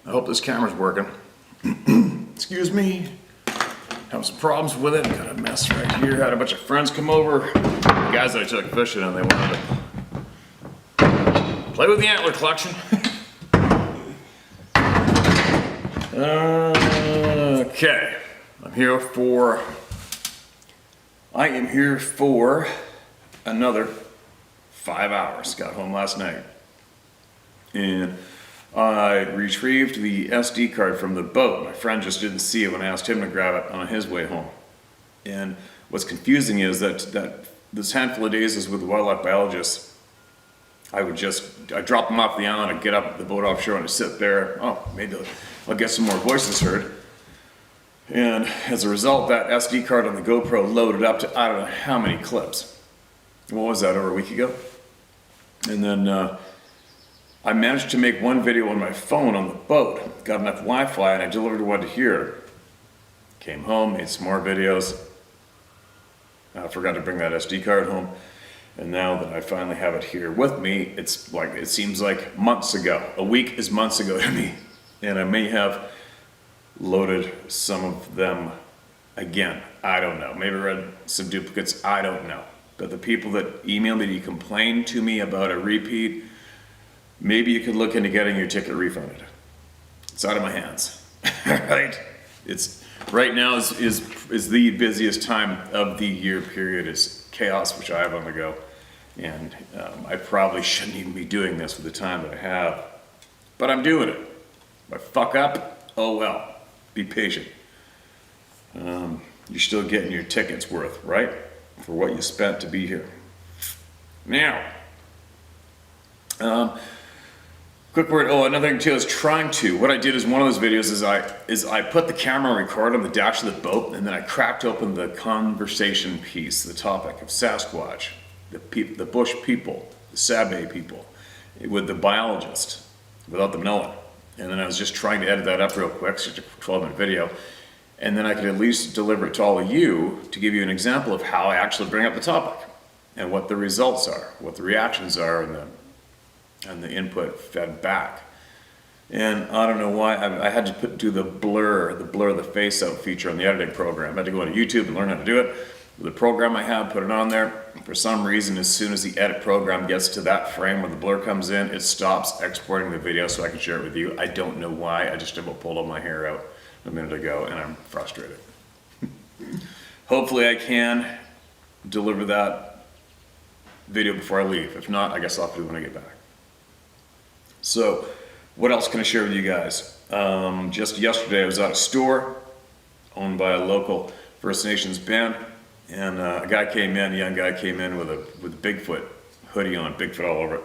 I hope this camera's working. Excuse me. Have some problems with it. Got a mess right here. Had a bunch of friends come over. The guys that I took fishing and they wanted to play with the antler collection. Okay. I am here for another 5 hours. Got home last night. And I retrieved the SD card from the boat. My friend just didn't see it when I asked him to grab it on his way home. And what's confusing is that this handful of days is with the wildlife biologists. I drop them off the island, I'd get up at the boat offshore and I'd sit there. Oh, maybe I'll get some more voices heard. And as a result, that SD card on the GoPro loaded up to I don't know how many clips. What was that, over a week ago? And then I managed to make one video on my phone on the boat, got enough Wi-Fi, and I delivered one to here. Came home, made some more videos. I forgot to bring that SD card home. And now that I finally have it here with me, it seems like months ago. A week is months ago to me. And I may have loaded some of them again. I don't know. Maybe read some duplicates. I don't know. But the people that emailed me to complain to me about a repeat, maybe you could look into getting your ticket refunded. It's out of my hands. Right? It's right now is the busiest time of the year period. Is chaos, which I have on the go, and I probably shouldn't even be doing this with the time that I have, but I'm doing it. If I fuck up, oh well. Be patient. You're still getting your tickets worth, right? For what you spent to be here. Now. Quick word. Oh, another thing too is what I did is one of those videos is I put the camera on record on the dash of the boat, and then I cracked open the conversation piece, the topic of Sasquatch, the bush people, the Sabe people, with the biologist, without them knowing. And then I was just trying to edit that up real quick, such a 12-minute video, and then I could at least deliver it to all of you to give you an example of how I actually bring up the topic, and what the results are, what the reactions are, and the input fed back. And I don't know why I had to do the blur the face out feature on the editing program. I had to go to YouTube and learn how to do it. The program I have, put it on there. For some reason, as soon as the edit program gets to that frame where the blur comes in, it stops exporting the video so I can share it with you. I don't know why. I just about pulled all my hair out a minute ago and I'm frustrated. Hopefully I can deliver that video before I leave. If not, I guess I'll have to do it when I get back. So, what else can I share with you guys? Just yesterday I was at a store owned by a local First Nations band, and a young guy came in with a Bigfoot hoodie on, Bigfoot all over it.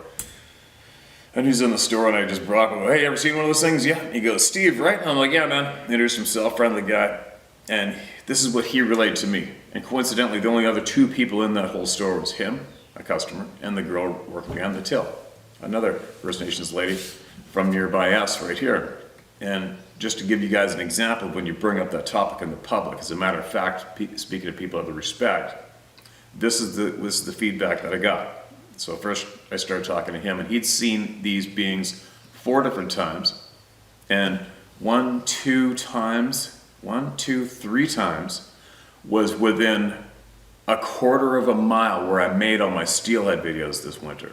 And he's in the store and I just brought him, hey, ever seen one of those things? Yeah. He goes, Steve, right? And I'm like, yeah, man. Introduced himself, friendly guy. And this is what he relayed to me. And coincidentally, the only other two people in that whole store was him, a customer, and the girl working on the till. Another First Nations lady from nearby us right here. And just to give you guys an example of when you bring up that topic in the public, as a matter of fact, speaking to people of the respect, this is the feedback that I got. So first I started talking to him, and he'd seen these beings 4 different times, and 1, 2, 3 times was within a quarter of a mile where I made all my steelhead videos this winter.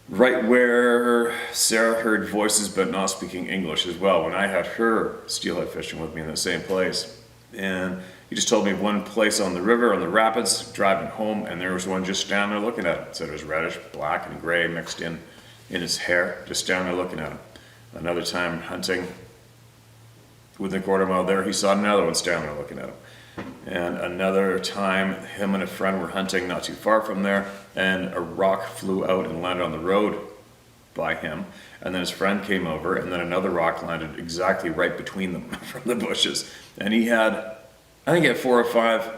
Right where Sarah heard voices but not speaking English as well, when I had her steelhead fishing with me in the same place. And he just told me of one place on the river, on the rapids, driving home, and there was one just standing there looking at him. So it was reddish, black, and gray mixed in his hair, just standing there looking at him. Another time hunting within a quarter mile there, he saw another one standing there looking at him. And another time, him and a friend were hunting not too far from there, and a rock flew out and landed on the road by him. And then his friend came over, and then another rock landed exactly right between them from the bushes. And he had, I think he had 4 or 5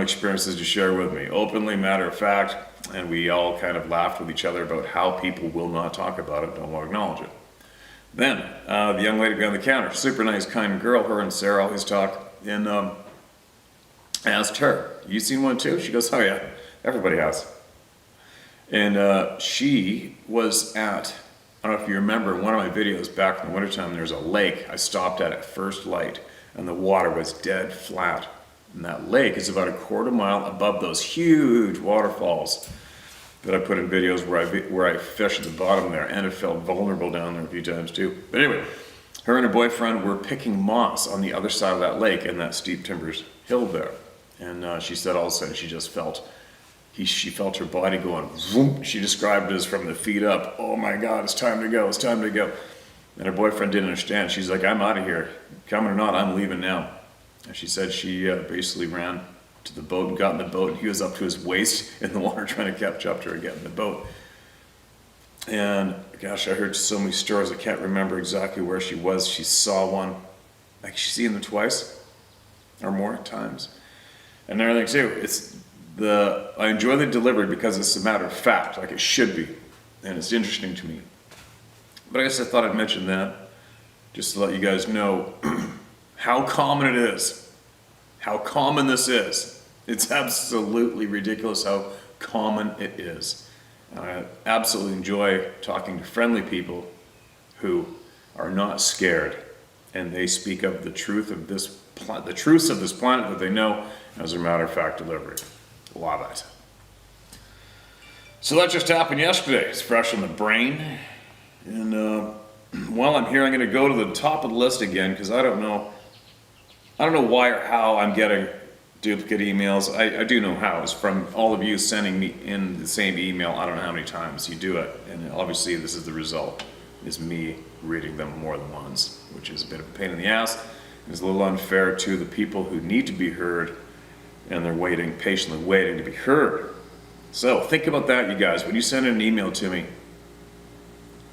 experiences to share with me, openly, matter of fact, and we all kind of laughed with each other about how people will not talk about it, don't want to acknowledge it. Then, the young lady behind the counter, super nice, kind girl, her and Sarah always talk, and I asked her, you seen one too? She goes, oh yeah, everybody has. And she was at I don't know if you remember in one of my videos back in the wintertime, there's a lake I stopped at first light, and the water was dead flat. And that lake is about a quarter mile above those huge waterfalls that I put in videos where I fish at the bottom there, and it felt vulnerable down there a few times too. But anyway, her and her boyfriend were picking moss on the other side of that lake in that steep timbers hill there. And she said all of a sudden she just felt, she felt her body going vroom. She described it as from the feet up. Oh my God, it's time to go, it's time to go. And her boyfriend didn't understand. She's like, I'm out of here. Coming or not, I'm leaving now. And she said she basically ran to the boat and got in the boat, and he was up to his waist in the water trying to catch up to her, get in the boat. And gosh, I heard so many stories, I can't remember exactly where she was. She saw one, like she's seen them twice or more times. And everything too, I enjoy the delivery because it's a matter of fact, like it should be. And it's interesting to me. But I guess I thought I'd mention that, just to let you guys know how common it is. How common this is. It's absolutely ridiculous how common it is. I absolutely enjoy talking to friendly people who are not scared, and they speak of the truth of this the truths of this planet that they know as a matter of fact delivery. Love it. So that just happened yesterday. It's fresh in the brain. And while I'm here, I'm going to go to the top of the list again because I don't know why or how I'm getting duplicate emails. I do know how. It's from all of you sending me in the same email. I don't know how many times you do it. And obviously this is the result, is me reading them more than once, which is a bit of a pain in the ass. It's a little unfair to the people who need to be heard, and they're patiently waiting to be heard. So think about that, you guys. When you send an email to me,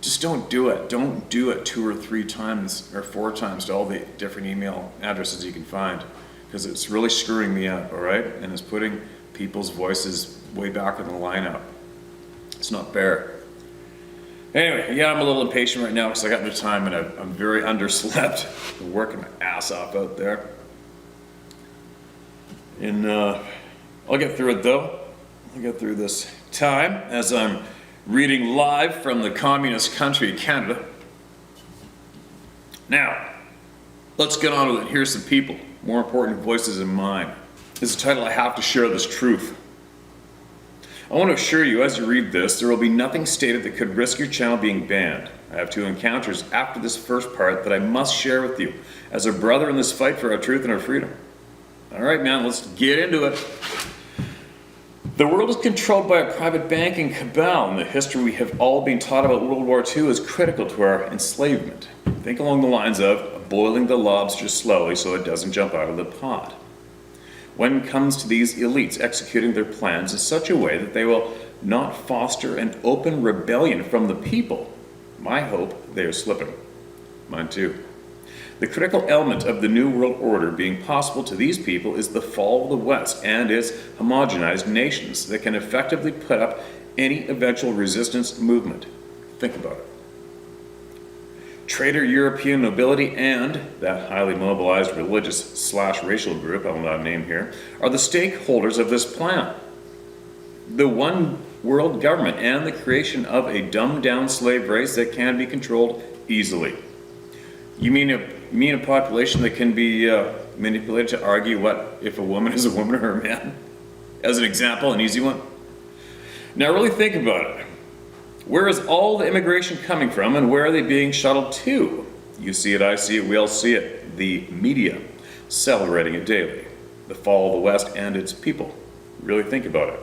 just don't do it. Don't do it 2 or 3 times or 4 times to all the different email addresses you can find, because it's really screwing me up, all right? And it's putting people's voices way back in the lineup. It's not fair. Anyway, yeah, I'm a little impatient right now because I got no time and I'm very underslept. I'm working my ass off out there. And I'll get through it though. I'll get through this time as I'm reading live from the communist country, Canada. Now, let's get on with it. Here's the people. More important voices than mine. This is the title, I Have to Share This Truth. I want to assure you, as you read this, there will be nothing stated that could risk your channel being banned. I have 2 encounters after this first part that I must share with you as a brother in this fight for our truth and our freedom. All right, man, let's get into it. The world is controlled by a private banking cabal, and the history we have all been taught about World War II is critical to our enslavement. Think along the lines of boiling the lobster slowly so it doesn't jump out of the pot. When it comes to these elites executing their plans in such a way that they will not foster an open rebellion from the people, my hope they are slipping. Mine too. The critical element of the New World Order being possible to these people is the fall of the West and its homogenized nations that can effectively put up any eventual resistance movement. Think about it. Traitor European nobility and that highly mobilized religious/racial group, I will not name here, are the stakeholders of this plan. The one world government and the creation of a dumbed-down slave race that can be controlled easily. You mean a population that can be manipulated to argue what if a woman is a woman or a man? As an example, an easy one. Now really think about it. Where is all the immigration coming from and where are they being shuttled to? You see it, I see it, we all see it. The media celebrating it daily. The fall of the West and its people. Really think about it.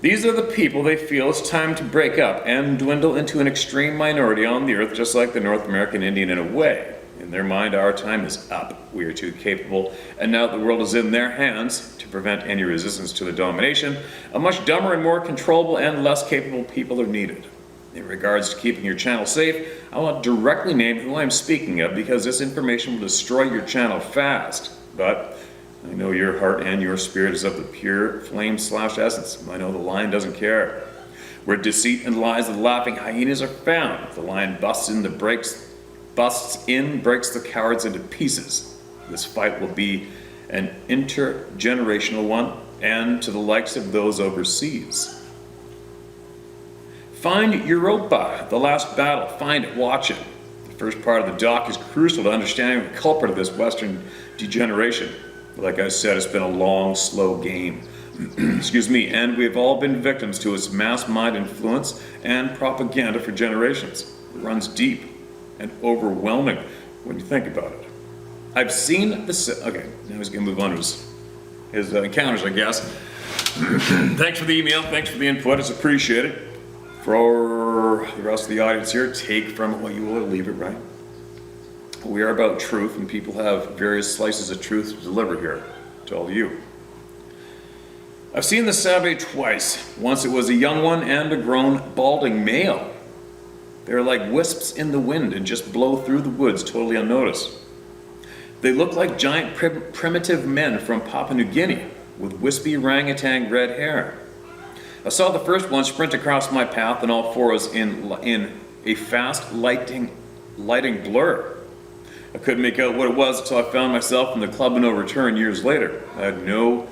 These are the people they feel it's time to break up and dwindle into an extreme minority on the earth, just like the North American Indian in a way. In their mind, our time is up. We are too capable, and now that the world is in their hands, to prevent any resistance to the domination, a much dumber and more controllable and less capable people are needed. In regards to keeping your channel safe, I will not directly name who I'm speaking of because this information will destroy your channel fast. But I know your heart and your spirit is of the pure flame/essence. I know the lion doesn't care. Where deceit and lies of the laughing hyenas are found, the lion busts in, breaks the cowards into pieces. This fight will be an intergenerational one, and to the likes of those overseas. Find Europa, The Last Battle. Find it, watch it. The first part of the doc is crucial to understanding the culprit of this Western degeneration. Like I said, it's been a long, slow game. Excuse me, and we've all been victims to its mass mind influence and propaganda for generations. It runs deep and overwhelming when you think about it. I've seen the... Okay, now he's going to move on to his encounters, I guess. Thanks for the email, thanks for the input, it's appreciated. For the rest of the audience here, take from it what you will, leave it, right? We are about truth, and people have various slices of truth to deliver here to all of you. I've seen the Sabe twice. Once it was a young one and a grown balding male. They're like wisps in the wind and just blow through the woods totally unnoticed. They look like giant primitive men from Papua New Guinea with wispy orangutan red hair. I saw the first one sprint across my path on all fours in a fast lighting blur. I couldn't make out what it was until I found myself in the Club of No Return years later. I had no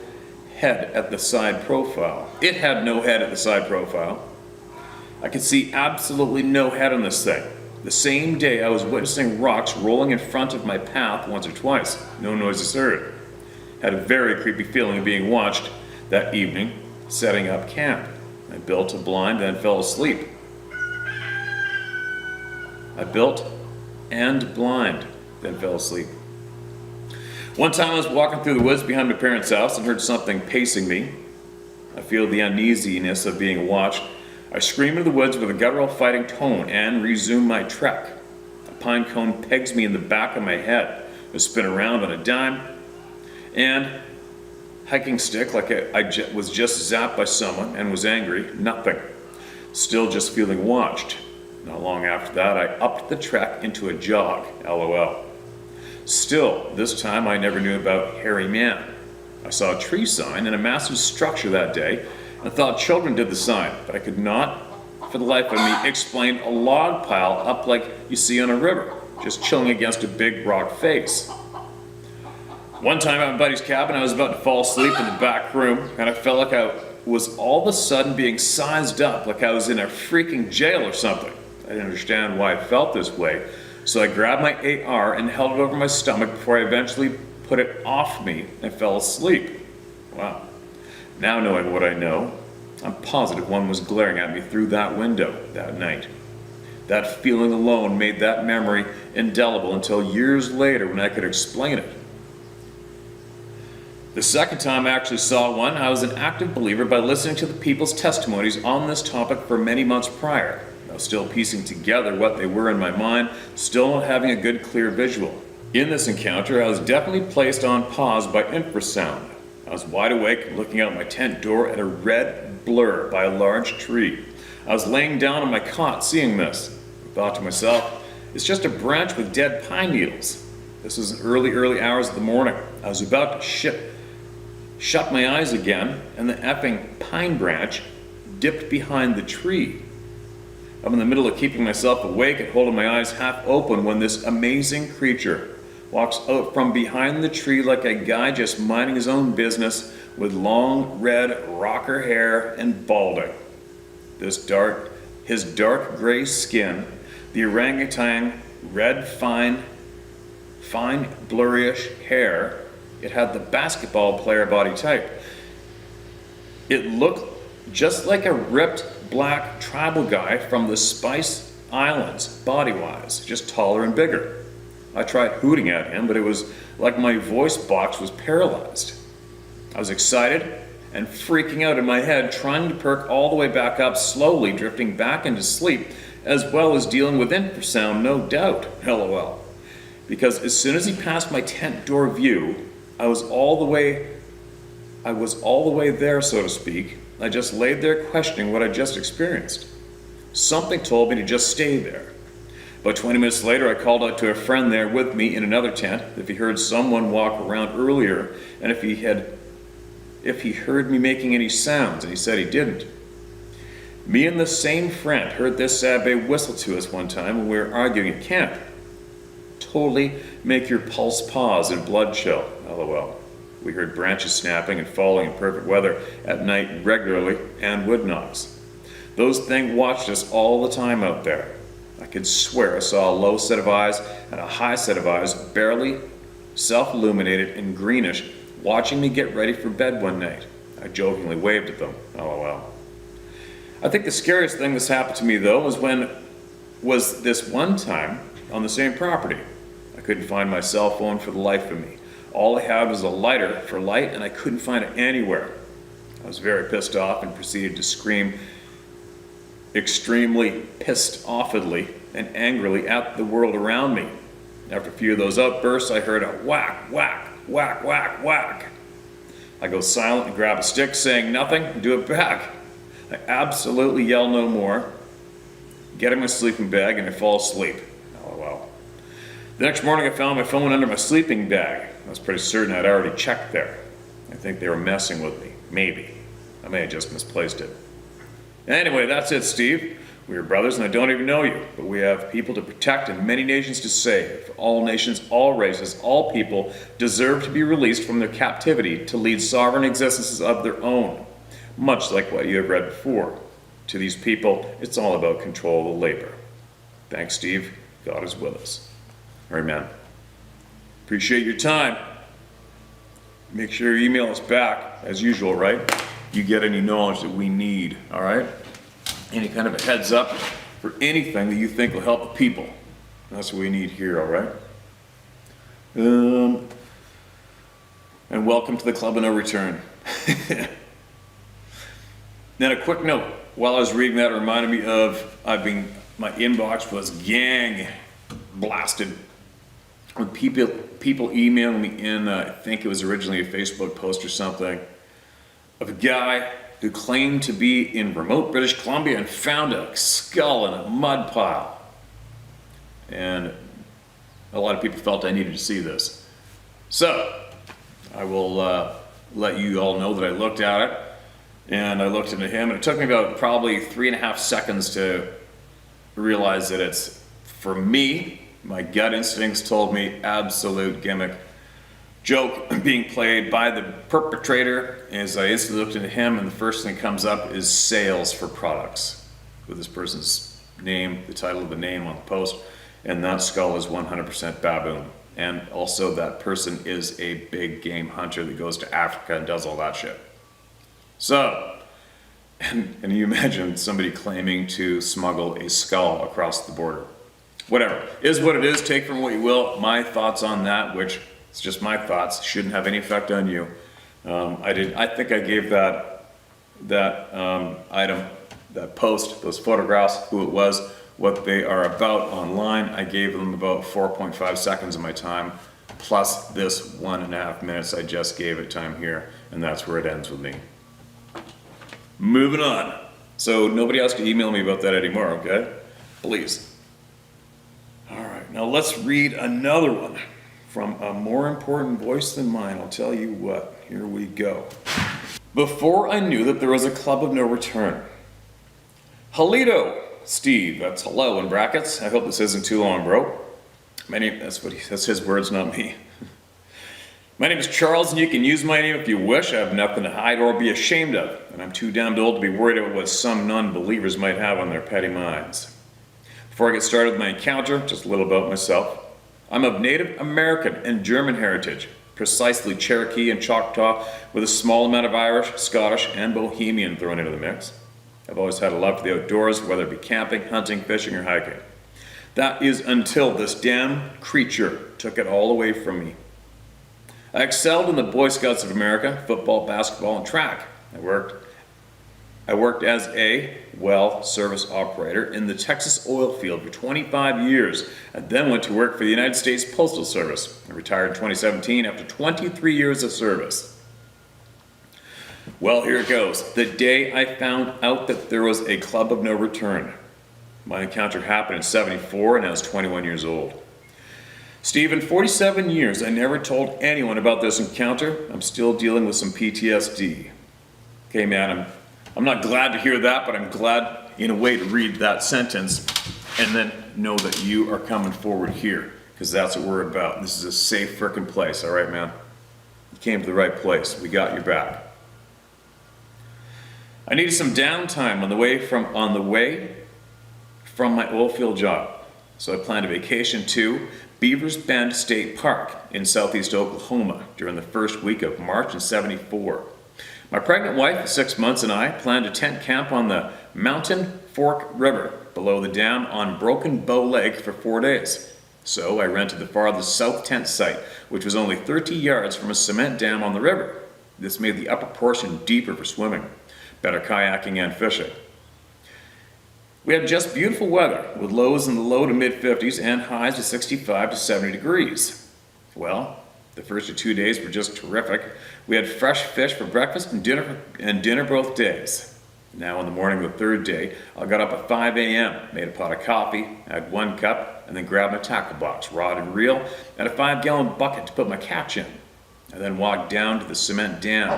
head at the side profile. It had no head at the side profile. I could see absolutely no head on this thing. The same day I was witnessing rocks rolling in front of my path once or twice. No noises heard. Had a very creepy feeling of being watched that evening, setting up camp. I built a blind, then fell asleep. I built and blind, then fell asleep. One time I was walking through the woods behind my parents' house and heard something pacing me. I feel the uneasiness of being watched. I scream into the woods with a guttural fighting tone and resume my trek. A pine cone pegs me in the back of my head. I spin around on a dime, and hiking stick like I was just zapped by someone and was angry. Nothing. Still just feeling watched. Not long after that, I upped the trek into a jog. LOL. Still, this time I never knew about hairy man. I saw a tree sign and a massive structure that day and thought children did the sign, but I could not, for the life of me, explain a log pile up like you see on a river, just chilling against a big rock face. One time at my buddy's cabin, I was about to fall asleep in the back room, and I felt like I was all of a sudden being sized up, like I was in a freaking jail or something. I didn't understand why I felt this way, so I grabbed my AR and held it over my stomach before I eventually put it off me and fell asleep. Wow. Now knowing what I know, I'm positive one was glaring at me through that window that night. That feeling alone made that memory indelible until years later when I could explain it. The second time I actually saw one, I was an active believer by listening to the people's testimonies on this topic for many months prior. I was still piecing together what they were in my mind, still not having a good clear visual. In this encounter, I was definitely placed on pause by infrasound. I was wide awake, looking out my tent door at a red blur by a large tree. I was laying down on my cot seeing this. I thought to myself, it's just a branch with dead pine needles. This was early hours of the morning. I was about to shut my eyes again, and the effing pine branch dipped behind the tree. I'm in the middle of keeping myself awake and holding my eyes half open when this amazing creature walks out from behind the tree like a guy just minding his own business with long red rocker hair and balding. His dark gray skin, the orangutan red fine blurryish hair. It had the basketball player body type. It looked just like a ripped black tribal guy from the Spice Islands, body-wise, just taller and bigger. I tried hooting at him, but it was like my voice box was paralyzed. I was excited and freaking out in my head, trying to perk all the way back up, slowly drifting back into sleep, as well as dealing with infrasound, no doubt, LOL. Because as soon as he passed my tent door view, I was all the way there, so to speak. I just laid there questioning what I just experienced. Something told me to just stay there. About 20 minutes later, I called out to a friend there with me in another tent if he heard someone walk around earlier and if he heard me making any sounds, and he said he didn't. Me and the same friend heard this Sabe whistle to us one time when we were arguing at camp. Totally make your pulse pause and blood chill, LOL. We heard branches snapping and falling in perfect weather at night regularly and wood knocks. Those things watched us all the time out there. I could swear I saw a low set of eyes and a high set of eyes, barely self-illuminated and greenish, watching me get ready for bed one night. I jokingly waved at them. LOL. I think the scariest thing that's happened to me though was this one time on the same property. I couldn't find my cell phone for the life of me. All I had was a lighter for light and I couldn't find it anywhere. I was very pissed off and proceeded to scream extremely pissed offedly and angrily at the world around me. After a few of those outbursts, I heard a whack, whack, whack, whack, whack. I go silent and grab a stick, saying nothing, and do it back. I absolutely yell no more, get in my sleeping bag, and I fall asleep. LOL. The next morning, I found my phone under my sleeping bag. I was pretty certain I'd already checked there. I think they were messing with me. Maybe. I may have just misplaced it. Anyway, that's it, Steve. We are brothers and I don't even know you, but we have people to protect and many nations to save. All nations, all races, all people deserve to be released from their captivity to lead sovereign existences of their own. Much like what you have read before. To these people, it's all about control of labor. Thanks, Steve. God is with us. All right, man. Appreciate your time. Make sure you email us back, as usual, right? You get any knowledge that we need, all right? Any kind of a heads up for anything that you think will help the people. That's what we need here, all right? And welcome to the Club of No Return. Then a quick note, while I was reading that, it reminded me of, my inbox was gang blasted with people emailing me in, I think it was originally a Facebook post or something, of a guy who claimed to be in remote British Columbia and found a skull in a mud pile. And a lot of people felt I needed to see this. So, I will let you all know that I looked at it, and I looked into him, and it took me about probably 3.5 seconds to realize that it's, for me, my gut instincts told me absolute gimmick. Joke being played by the perpetrator. As I instantly looked into him, and the first thing that comes up is sales for products with this person's name, the title of the name on the post, and that skull is 100% baboon. And also that person is a big game hunter that goes to Africa and does all that shit. So, and you imagine somebody claiming to smuggle a skull across the border. Whatever, is what it is, take from what you will. My thoughts on that, which it's just my thoughts, shouldn't have any effect on you. I think I gave that item, that post, those photographs, who it was, what they are about online. I gave them about 4.5 seconds of my time, plus this 1.5 minutes I just gave it time here, and that's where it ends with me. Moving on. So nobody has to email me about that anymore, okay? Please. All right, now let's read another one from a more important voice than mine. I'll tell you what, here we go. Before I knew that there was a Club of No Return. Halito, Steve, that's hello in brackets. I hope this isn't too long, bro. That's his words, not me. My name is Charles, and you can use my name if you wish. I have nothing to hide or be ashamed of, and I'm too damned old to be worried about what some non-believers might have on their petty minds. Before I get started with my encounter, just a little about myself. I'm of Native American and German heritage, precisely Cherokee and Choctaw, with a small amount of Irish, Scottish, and Bohemian thrown into the mix. I've always had a love for the outdoors, whether it be camping, hunting, fishing, or hiking. That is until this damn creature took it all away from me. I excelled in the Boy Scouts of America, football, basketball, and track. I worked as a service operator in the Texas oil field for 25 years, and then went to work for the United States Postal Service. I retired in 2017 after 23 years of service. Well, here it goes. The day I found out that there was a Club of No Return. My encounter happened in '74, and I was 21 years old. Steve, in 47 years, I never told anyone about this encounter. I'm still dealing with some PTSD. Okay, man, I'm not glad to hear that, but I'm glad in a way to read that sentence and then know that you are coming forward here, because that's what we're about. This is a safe frickin' place, all right, man? You came to the right place. We got your back. I needed some downtime on the way from my oil field job. So I planned a vacation to Beavers Bend State Park in southeast Oklahoma during the first week of March in '74. My pregnant wife of 6 months and I planned a tent camp on the Mountain Fork River below the dam on Broken Bow Lake for 4 days. So I rented the farthest south tent site, which was only 30 yards from a cement dam on the river. This made the upper portion deeper for swimming, better kayaking and fishing. We had just beautiful weather, with lows in the low to mid-50s and highs of 65 to 70 degrees. Well, the first 2 days were just terrific. We had fresh fish for breakfast and dinner both days. Now in the morning of the third day, I got up at 5 a.m., made a pot of coffee, had 1 cup, and then grabbed my tackle box, rod and reel, and a 5-gallon bucket to put my catch in. I then walked down to the cement dam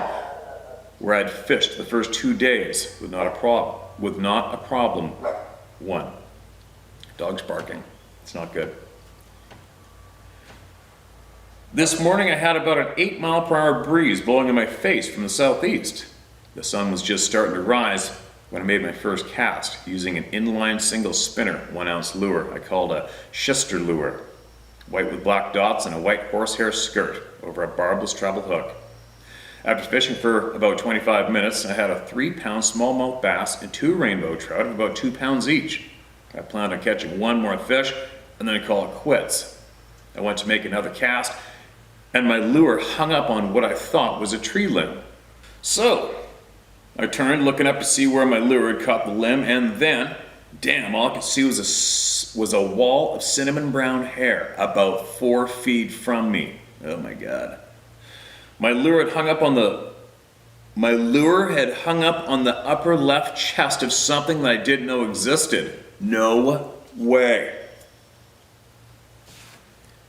where I'd fished the first 2 days with not a problem. 1. Dog's barking. It's not good. This morning I had about an 8-mile-per-hour breeze blowing in my face from the southeast. The sun was just starting to rise when I made my first cast using an inline single spinner 1-ounce lure I called a Schuster lure, white with black dots and a white horsehair skirt over a barbless treble hook. After fishing for about 25 minutes, I had a 3-pound smallmouth bass and 2 rainbow trout of about 2 pounds each. I planned on catching 1 more fish and then I'd call it quits. I went to make another cast and my lure hung up on what I thought was a tree limb. So I turned looking up to see where my lure had caught the limb, and then, damn, all I could see was a wall of cinnamon brown hair about 4 feet from me. Oh my God. My lure had hung up on the upper left chest of something that I didn't know existed. No way.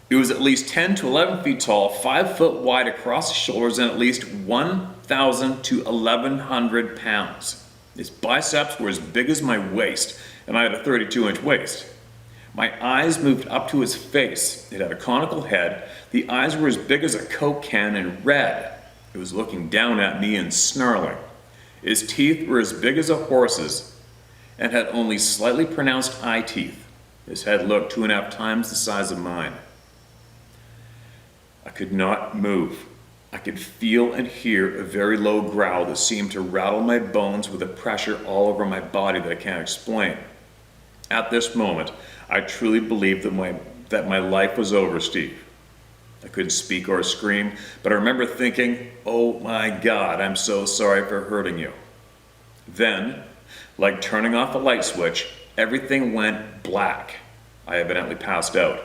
It was at least 10 to 11 feet tall, 5 foot wide across the shoulders, and at least 1,000 to 1,100 pounds. Its biceps were as big as my waist, and I had a 32-inch waist. My eyes moved up to his face. It had a conical head. The eyes were as big as a Coke can and red. It was looking down at me and snarling. His teeth were as big as a horse's and had only slightly pronounced eye teeth. His head looked 2.5 times the size of mine. I could not move. I could feel and hear a very low growl that seemed to rattle my bones with a pressure all over my body that I can't explain. At this moment, I truly believed that my life was over, Steve. I couldn't speak or scream, but I remember thinking, oh my God, I'm so sorry for hurting you. Then, like turning off a light switch, everything went black. I evidently passed out.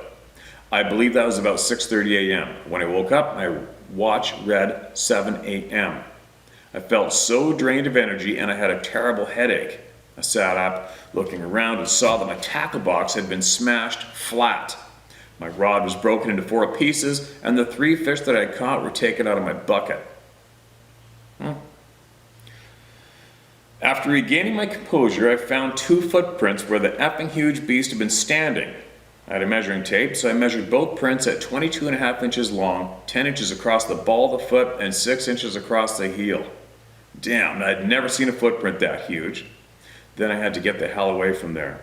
I believe that was about 6:30 a.m. When I woke up, my watch read 7 a.m. I felt so drained of energy and I had a terrible headache. I sat up, looking around, and saw that my tackle box had been smashed flat. My rod was broken into 4 pieces, and the 3 fish that I had caught were taken out of my bucket. After regaining my composure, I found 2 footprints where the effing huge beast had been standing. I had a measuring tape, so I measured both prints at 22.5 inches long, 10 inches across the ball of the foot, and 6 inches across the heel. Damn, I'd never seen a footprint that huge. Then I had to get the hell away from there.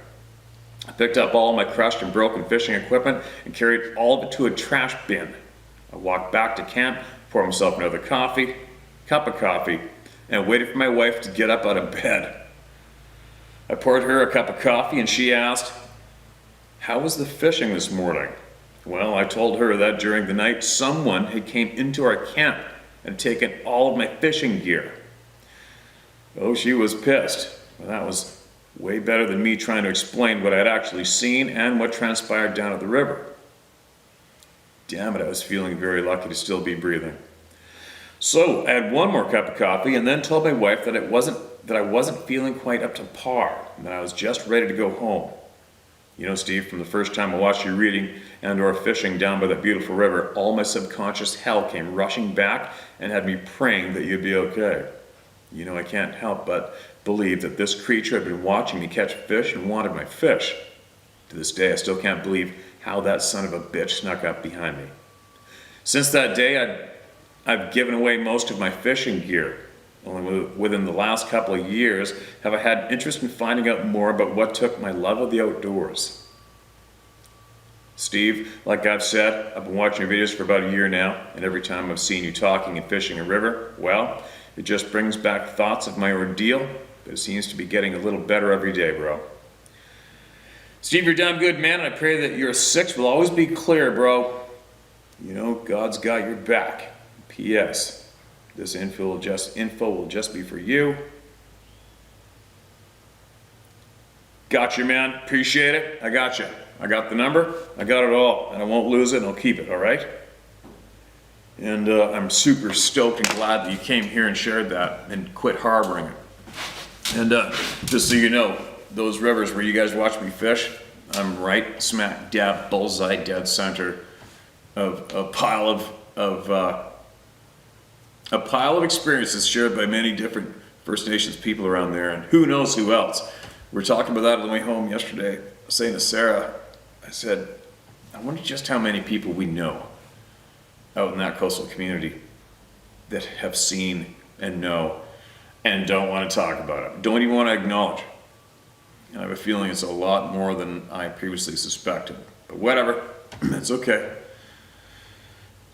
I picked up all my crushed and broken fishing equipment and carried all of it to a trash bin. I walked back to camp, poured myself another cup of coffee, and waited for my wife to get up out of bed. I poured her a cup of coffee and she asked, "How was the fishing this morning?" Well, I told her that during the night someone had came into our camp and taken all of my fishing gear. Oh, she was pissed. Well, that was way better than me trying to explain what I had actually seen and what transpired down at the river. Damn it, I was feeling very lucky to still be breathing. So I had 1 more cup of coffee and then told my wife that I wasn't feeling quite up to par and that I was just ready to go home. You know, Steve, from the first time I watched you reading and or fishing down by that beautiful river, all my subconscious hell came rushing back and had me praying that you'd be okay. You know, I can't help but believe that this creature had been watching me catch fish and wanted my fish. To this day, I still can't believe how that son of a bitch snuck up behind me. Since that day, I've given away most of my fishing gear. Only within the last couple of years have I had interest in finding out more about what took my love of the outdoors. Steve, like I've said, I've been watching your videos for about a year now, and every time I've seen you talking and fishing a river, well, it just brings back thoughts of my ordeal, but it seems to be getting a little better every day, bro. Steve, you're damn good, man, and I pray that your 6 will always be clear, bro. You know, God's got your back. P.S. This info will just be for you. Got you, man. Appreciate it. I got you. I got the number. I got it all, and I won't lose it, and I'll keep it, all right? And I'm super stoked and glad that you came here and shared that and quit harboring it. And just so you know, those rivers where you guys watch me fish, I'm right smack dab bullseye dead center of a pile of experiences shared by many different First Nations people around there, and who knows who else. We were talking about that on the way home yesterday. I was saying to Sarah, I said, I wonder just how many people we know out in that coastal community that have seen and know and don't want to talk about it, don't even want to acknowledge. And I have a feeling it's a lot more than I previously suspected. But whatever, it's okay.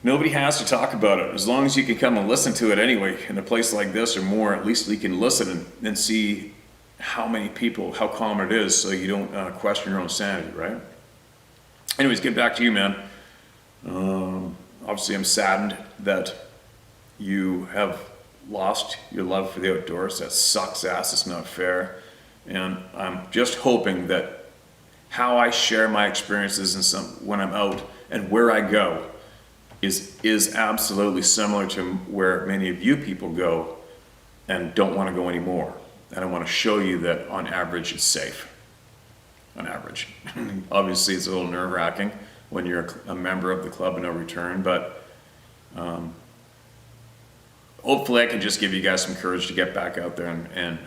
Nobody has to talk about it. As long as you can come and listen to it anyway, in a place like this or more, at least you can listen and see how many people, how common it is, so you don't question your own sanity, right? Anyways, get back to you, man. Obviously, I'm saddened that you have lost your love for the outdoors. That sucks ass. It's not fair. And I'm just hoping that how I share my experiences when I'm out and where I go is absolutely similar to where many of you people go and don't want to go anymore. And I want to show you that on average it's safe. On average. Obviously it's a little nerve-wracking when you're a member of the Club of No Return, but hopefully I can just give you guys some courage to get back out there and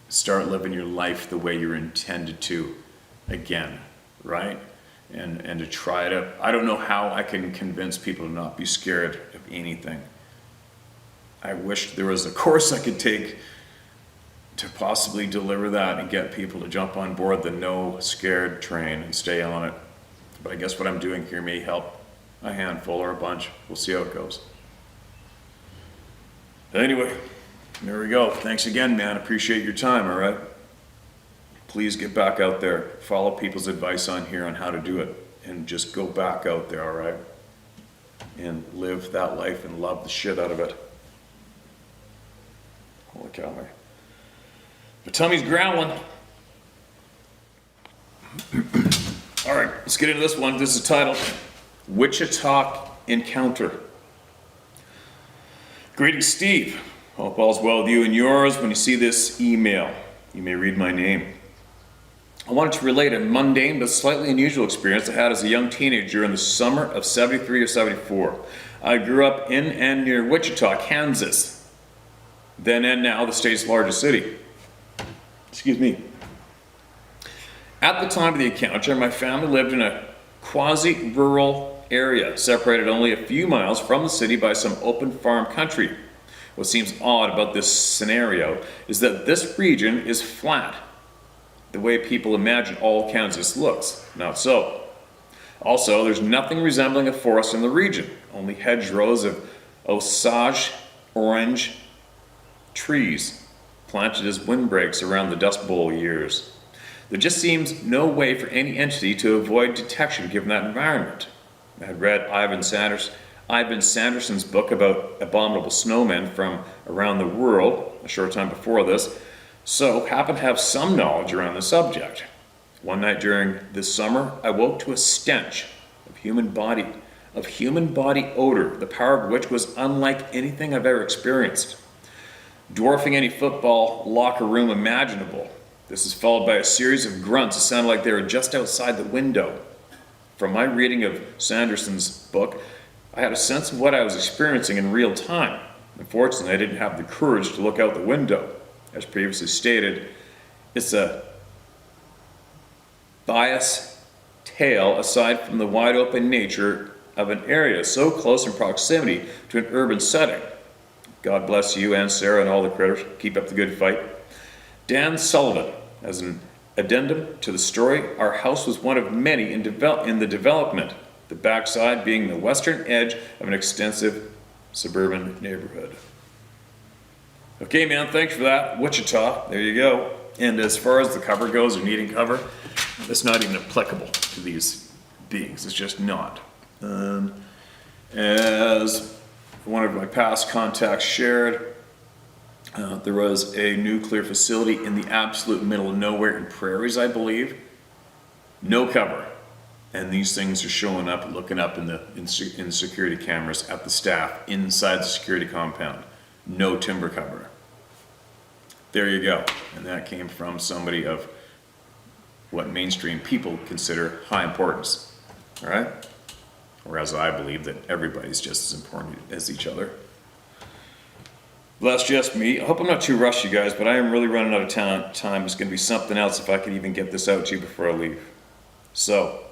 start living your life the way you're intended to again, right? And to try to, I don't know how I can convince people to not be scared of anything. I wish there was a course I could take to possibly deliver that and get people to jump on board the no scared train and stay on it. But I guess what I'm doing here may help a handful or a bunch. We'll see how it goes. Anyway, there we go. Thanks again, man. Appreciate your time, all right? Please get back out there. Follow people's advice on here on how to do it. And just go back out there, all right? And live that life and love the shit out of it. Holy cow, my tummy's growling. All right, let's get into this one. This is titled, Wichita Encounter. Greetings, Steve. Hope all's well with you and yours. When you see this email, you may read my name. I wanted to relate a mundane but slightly unusual experience I had as a young teenager in the summer of 73 or 74. I grew up in and near Wichita, Kansas, then and now the state's largest city. Excuse me. At the time of the encounter, my family lived in a quasi-rural area, separated only a few miles from the city by some open farm country. What seems odd about this scenario is that this region is flat, the way people imagine all Kansas looks. Not so. Also, there's nothing resembling a forest in the region, only hedgerows of Osage orange trees planted as windbreaks around the Dust Bowl years. There just seems no way for any entity to avoid detection given that environment. I had read Ivan Sanderson's book about abominable snowmen from around the world a short time before this, so happened to have some knowledge around the subject. One night during this summer, I woke to a stench of human body odor, the power of which was unlike anything I've ever experienced, dwarfing any football locker room imaginable. This is followed by a series of grunts that sounded like they were just outside the window. From my reading of Sanderson's book, I had a sense of what I was experiencing in real time. Unfortunately, I didn't have the courage to look out the window. As previously stated, it's a biased tale aside from the wide open nature of an area so close in proximity to an urban setting. God bless you and Sarah and all the critters. Keep up the good fight. Dan Sullivan, as an addendum to the story, our house was one of many in the development, the backside being the western edge of an extensive suburban neighborhood. Okay, man, thanks for that. Wichita, there you go. And as far as the cover goes, or needing cover, it's not even applicable to these beings. It's just not. As one of my past contacts shared, there was a nuclear facility in the absolute middle of nowhere in prairies, I believe. No cover. And these things are showing up, looking up in security cameras at the staff inside the security compound. No timber cover. There you go. And that came from somebody of what mainstream people consider high importance. All right? Whereas I believe that everybody's just as important as each other. Well, that's just me. I hope I'm not too rushed, you guys, but I am really running out of time. It's going to be something else if I could even get this out to you before I leave. So,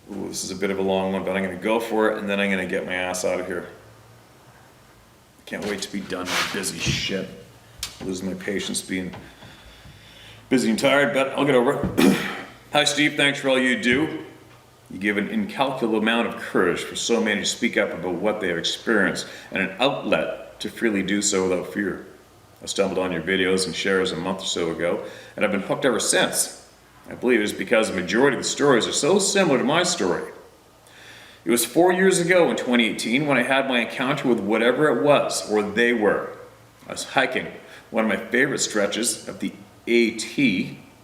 this is a bit of a long one, but I'm going to go for it, and then I'm going to get my ass out of here. Can't wait to be done with busy shit. Losing my patience being busy and tired, but I'll get over it. Hi, Steve. Thanks for all you do. You give an incalculable amount of courage for so many to speak up about what they have experienced and an outlet to freely do so without fear. I stumbled on your videos and shares a month or so ago, and I've been hooked ever since. I believe it is because the majority of the stories are so similar to my story. It was 4 years ago in 2018 when I had my encounter with whatever it was, or they were. I was hiking one of my favorite stretches of the AT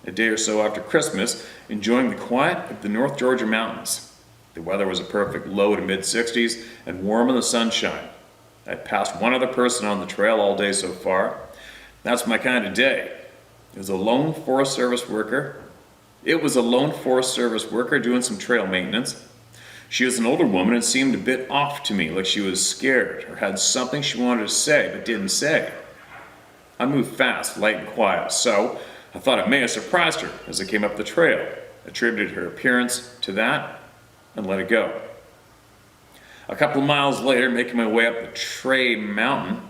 a day or so after Christmas, enjoying the quiet of the North Georgia mountains. The weather was a perfect low to mid-60s and warm in the sunshine. I passed one other person on the trail all day so far. That's my kind of day. It was a lone Forest Service worker. Doing some trail maintenance. She was an older woman and seemed a bit off to me, like she was scared or had something she wanted to say but didn't say. I moved fast, light and quiet, so I thought it may have surprised her as I came up the trail, attributed her appearance to that, and let it go. A couple of miles later, making my way up Tray Mountain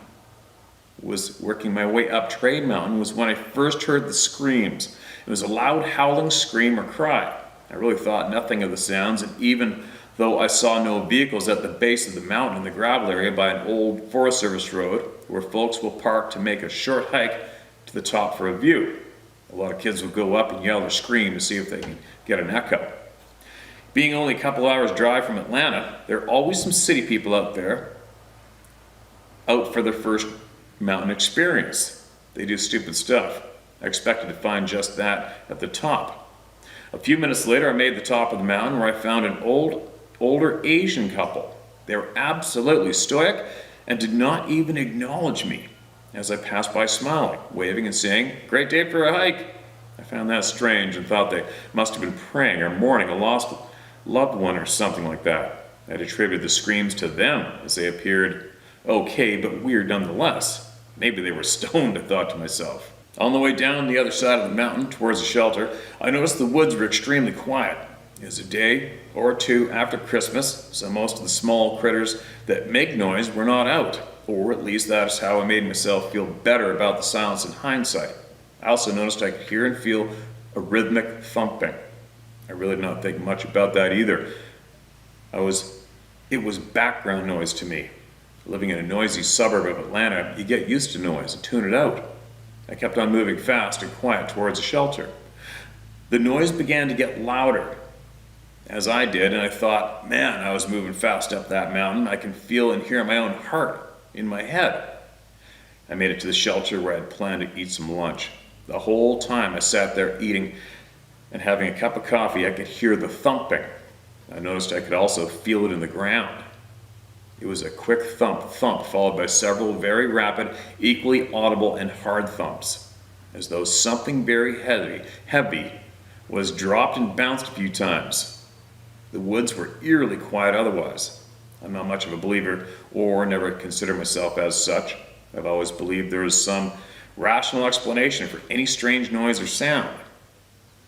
was when I first heard the screams. It was a loud howling scream or cry. I really thought nothing of the sounds, and even though I saw no vehicles at the base of the mountain in the gravel area by an old Forest Service road where folks will park to make a short hike to the top for a view. A lot of kids will go up and yell or scream to see if they can get an echo. Being only a couple hours drive from Atlanta, there are always some city people out there out for their first mountain experience. They do stupid stuff. I expected to find just that at the top. A few minutes later, I made the top of the mountain where I found an older Asian couple. They were absolutely stoic and did not even acknowledge me as I passed by, smiling, waving and saying, "Great day for a hike." I found that strange and thought they must have been praying or mourning a lost loved one or something like that. I'd attributed the screams to them as they appeared okay but weird nonetheless. Maybe they were stoned, I thought to myself. On the way down the other side of the mountain towards the shelter, I noticed the woods were extremely quiet. It was a day or two after Christmas, so most of the small critters that make noise were not out, or at least that is how I made myself feel better about the silence in hindsight. I also noticed I could hear and feel a rhythmic thumping. I really did not think much about that either. It was background noise to me. Living in a noisy suburb of Atlanta, you get used to noise and tune it out. I kept on moving fast and quiet towards the shelter. The noise began to get louder as I did, and I thought, man, I was moving fast up that mountain. I can feel and hear my own heart in my head. I made it to the shelter where I had planned to eat some lunch. The whole time I sat there eating and having a cup of coffee, I could hear the thumping. I noticed I could also feel it in the ground. It was a quick thump, followed by several very rapid, equally audible and hard thumps, as though something very heavy was dropped and bounced a few times. The woods were eerily quiet otherwise. I'm not much of a believer, or never considered myself as such. I've always believed there is some rational explanation for any strange noise or sound.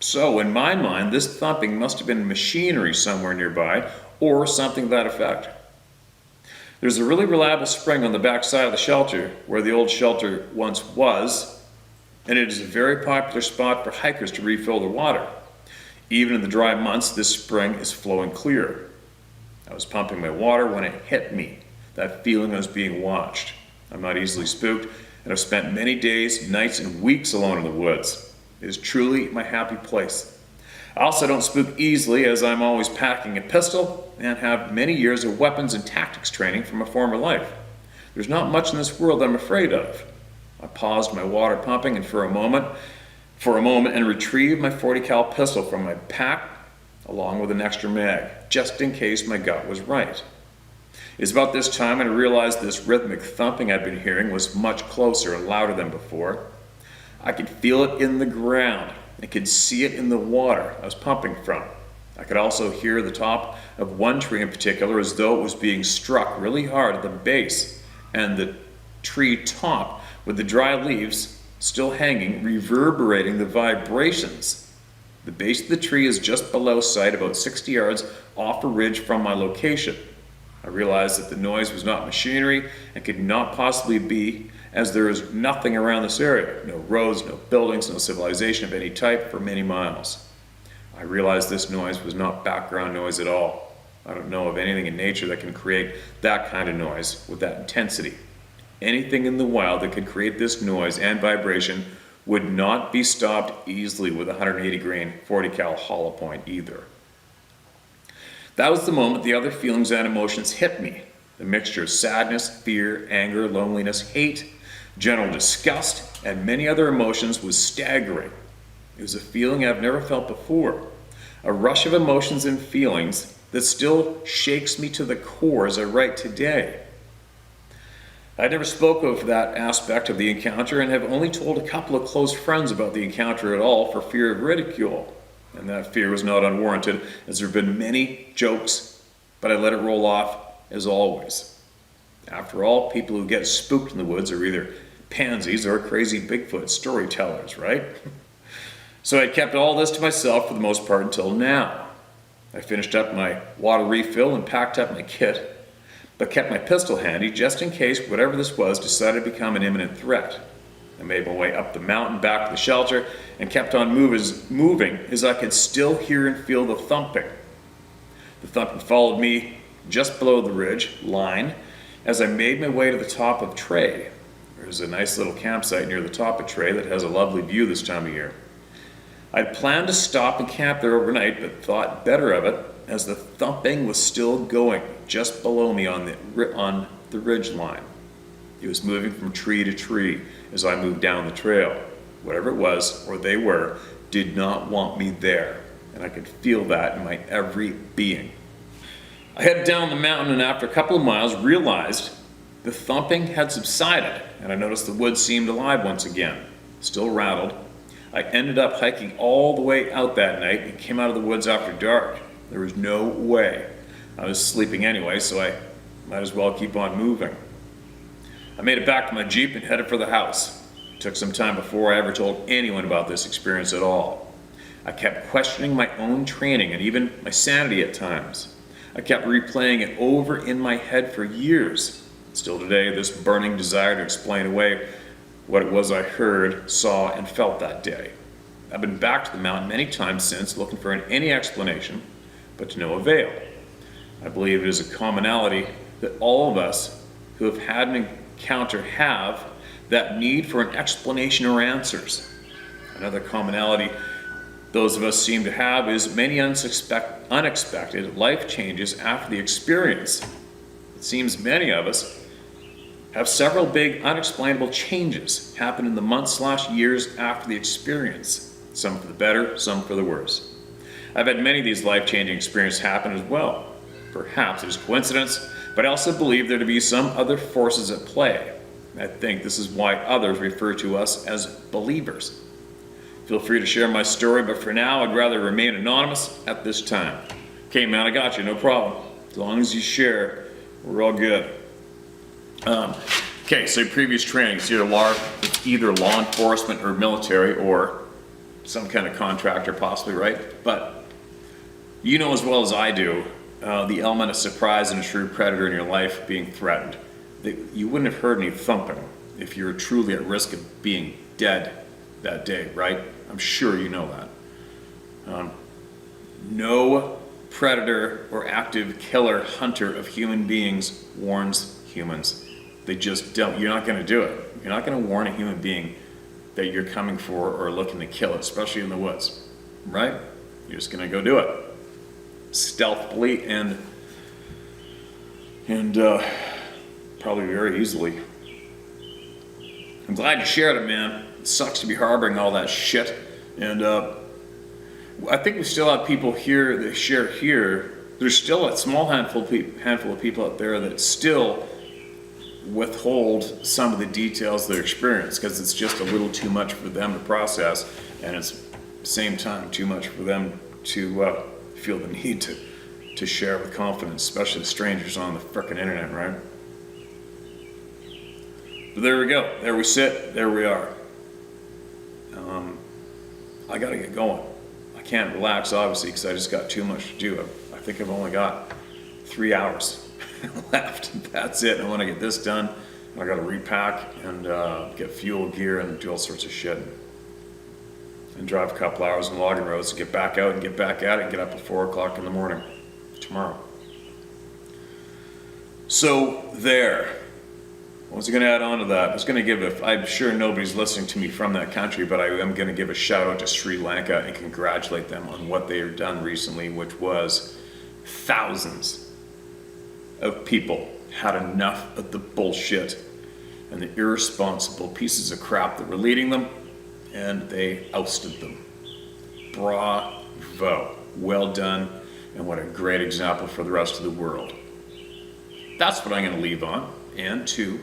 So, in my mind, this thumping must have been machinery somewhere nearby, or something to that effect. There's a really reliable spring on the back side of the shelter where the old shelter once was, and it is a very popular spot for hikers to refill their water. Even in the dry months, this spring is flowing clear. I was pumping my water when it hit me, that feeling I was being watched. I'm not easily spooked, and I've spent many days, nights, and weeks alone in the woods. It is truly my happy place. I also don't spook easily, as I'm always packing a pistol and have many years of weapons and tactics training from a former life. There's not much in this world I'm afraid of. I paused my water pumping and for a moment and retrieved my .40 cal pistol from my pack along with an extra mag, just in case my gut was right. It's about this time I realized this rhythmic thumping I'd been hearing was much closer and louder than before. I could feel it in the ground. I could see it in the water I was pumping from. I could also hear the top of one tree in particular as though it was being struck really hard at the base, and the tree top with the dry leaves still hanging, reverberating the vibrations. The base of the tree is just below sight, about 60 yards off a ridge from my location. I realized that the noise was not machinery and could not possibly be, as there is nothing around this area. No roads, no buildings, no civilization of any type for many miles. I realized this noise was not background noise at all. I don't know of anything in nature that can create that kind of noise with that intensity. Anything in the wild that could create this noise and vibration would not be stopped easily with a 180 grain .40 cal hollow point either. That was the moment the other feelings and emotions hit me. The mixture of sadness, fear, anger, loneliness, hate, general disgust, and many other emotions was staggering. It was a feeling I've never felt before. A rush of emotions and feelings that still shakes me to the core as I write today. I never spoke of that aspect of the encounter and have only told a couple of close friends about the encounter at all for fear of ridicule. And that fear was not unwarranted, as there have been many jokes, but I let it roll off as always. After all, people who get spooked in the woods are either pansies or crazy Bigfoot storytellers, right? So I kept all this to myself for the most part until now. I finished up my water refill and packed up my kit, but kept my pistol handy just in case whatever this was decided to become an imminent threat. I made my way up the mountain back to the shelter and kept on moving as I could still hear and feel the thumping. The thumping followed me just below the ridge line as I made my way to the top of Tray. There's a nice little campsite near the top of Tray that has a lovely view this time of year. I'd planned to stop and camp there overnight, but thought better of it as the thumping was still going just below me on the ridge line. It was moving from tree to tree as I moved down the trail. Whatever it was, or they were, did not want me there, and I could feel that in my every being. I headed down the mountain and after a couple of miles realized the thumping had subsided, and I noticed the woods seemed alive once again, still rattled. I ended up hiking all the way out that night and came out of the woods after dark. There was no way. I was sleeping anyway, so I might as well keep on moving. I made it back to my Jeep and headed for the house. It took some time before I ever told anyone about this experience at all. I kept questioning my own training and even my sanity at times. I kept replaying it over in my head for years. Still today, this burning desire to explain away what it was I heard, saw, and felt that day. I've been back to the mountain many times since, looking for any explanation, but to no avail. I believe it is a commonality that all of us who have had an encounter have, that need for an explanation or answers. Another commonality those of us seem to have is many unexpected life changes after the experience. It seems many of us have several big unexplainable changes happen in the months/years after the experience, some for the better, some for the worse. I've had many of these life-changing experiences happen as well. Perhaps it is coincidence, but I also believe there to be some other forces at play. I think this is why others refer to us as believers. Feel free to share my story, but for now, I'd rather remain anonymous at this time. Okay, man, I got you, no problem. As long as you share, we're all good. Okay, so previous training, it's either law enforcement or military or some kind of contractor possibly, right? But you know as well as I do the element of surprise in a true predator in your life being threatened. You wouldn't have heard any thumping if you were truly at risk of being dead that day, right? I'm sure you know that. No predator or active killer hunter of human beings warns humans. They just don't. You're not going to do it. You're not going to warn a human being that you're coming for or looking to kill it, especially in the woods, right? You're just going to go do it stealthily and probably very easily. I'm glad you shared it, man. It sucks to be harboring all that shit. And I think we still have people here that share here. There's still a small handful of people out there that still withhold some of the details of their experience because it's just a little too much for them to process, and it's at the same time too much for them to feel the need to share with confidence, especially strangers on the frickin' internet, right? But there we go. There we sit. There we are. I gotta get going. I can't relax, obviously, because I just got too much to do. I think I've only got 3 hours left. That's it. I want to get this done. I got to repack and get fuel, gear, and do all sorts of shit. And drive a couple hours on logging roads to get back out and get back at it and get up at 4 o'clock in the morning tomorrow. So there. What was I going to add on to that? I was going to give I'm sure nobody's listening to me from that country, but I am going to give a shout out to Sri Lanka and congratulate them on what they have done recently, which was thousands of people had enough of the bullshit and the irresponsible pieces of crap that were leading them, and they ousted them. Bravo. Well done, and what a great example for the rest of the world. That's what I'm going to leave on, and to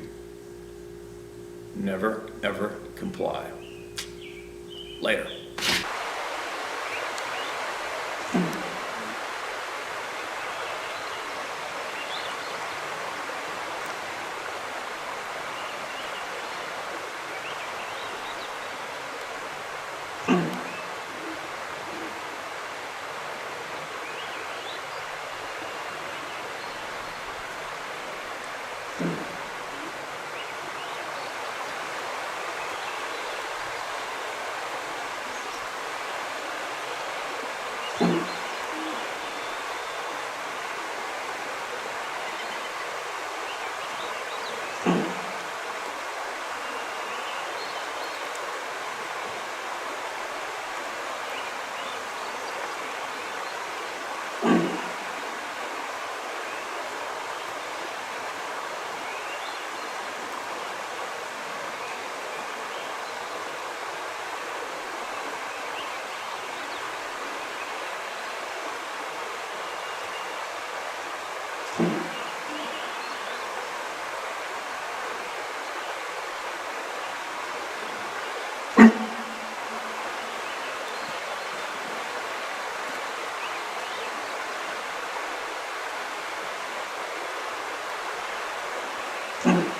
never, ever comply. Later. Mm-hmm.